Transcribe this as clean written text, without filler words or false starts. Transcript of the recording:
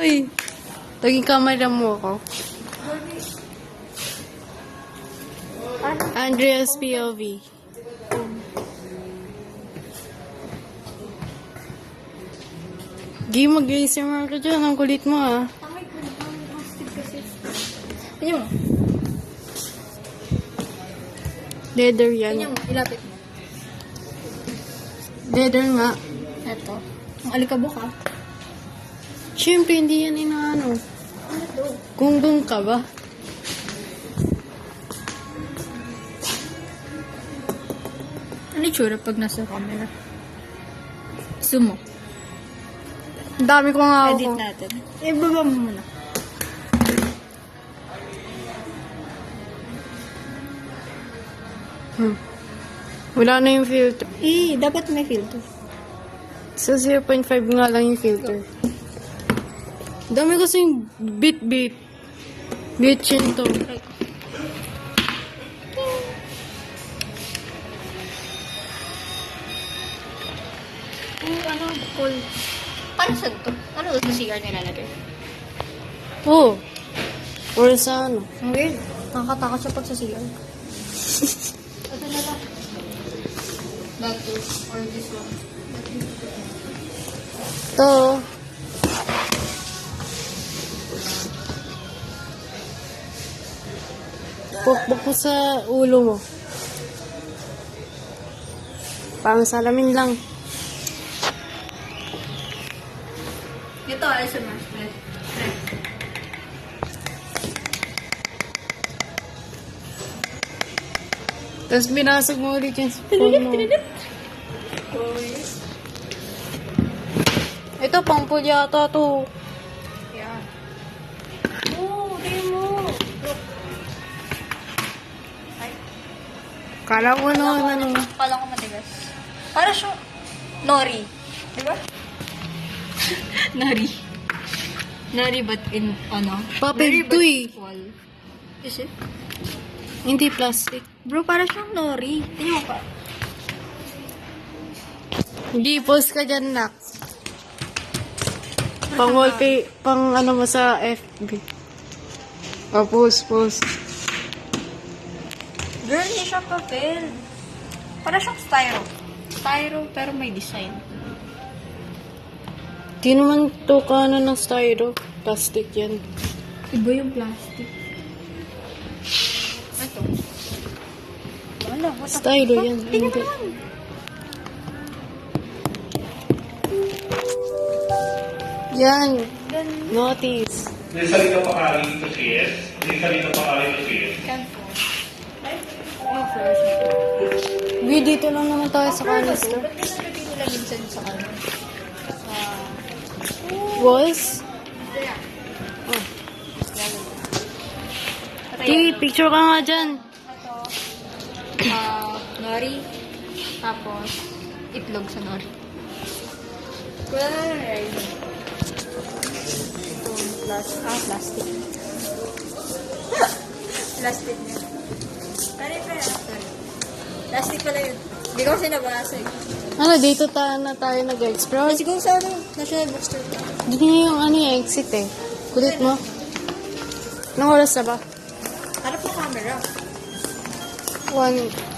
Uy, taging camera mo ako. Andrea's POV. Gi, mag-ASMR ka dyan. Ang kulit mo, ah. Tingnan mo. Leather yan. Tingnan mo. Ilapit mo. Leather nga. Eto. Ang alikabok ha. Siyempre, hindi yan inaano. Ano to? Gunggong ka ba? Ano yung tsura pag nasa camera? Zoom mo. Ang dami ko nga Edit ako. natin. Ibaba mo muna. Wala na yung filter. Dapat may filter. Sa 0.5 nga lang yung filter. Dami kasing bit-bit. Bitchin to. Ano? Cool. Para saan to? Ano sa CR nilalagay? Oh. Or sa ano? Ang weird. Nakakatakot siya pag sa CR. Ito na lang. That two. Or this one. To. Pukpuk mo sa ulo mo. Pang salamin lang. Ito ay sa mas. Tapos binasag mo ulit yung spoon mo. Ito, pang pool yata to. Yeah. Oh, tingnan mo. Look. Ay. Kala ko ano. Kala ko matigas. Para siya nori. Di ba? Nori. Nori but in, Papel to eh. wall. Is it? Hindi plastic. Bro, para siyang nori. Tingnan mo pa. Hindi, post ka dyan, nak. Pang wallpaper, pang ano mo sa FB. Oh, post. Girl, hindi siya papel. Para siyang styro. Styro, pero may design. Di naman to ka ng styro. Plastic yan. Iba yung plastic. Ito. Wala, Styro yan. Tingnan Hindi. mo naman. Yan. Ganun. Notice. May salita pa kali ito CS. May salita pa kali ito CS. Cancel. Oh, first. Uy, dito lang naman tayo sa canister. Ba't pinalagay nila minsan sa ano? Was? Oh. Di, picture ka nga dyan. Ito. Nori. Tapos, itlog sa nori. Wala na lang rice. Ito, plastic. Plastic niya. Sorry. Plastic pala yun. Hindi ko kasi nabasa eh. Ano, dito na tayo nag-explore. Siguro sa National Bookstore. Dito nga yung ano yung exit eh. Kulit mo. Anong oras na ba? Harap mo camera. 1.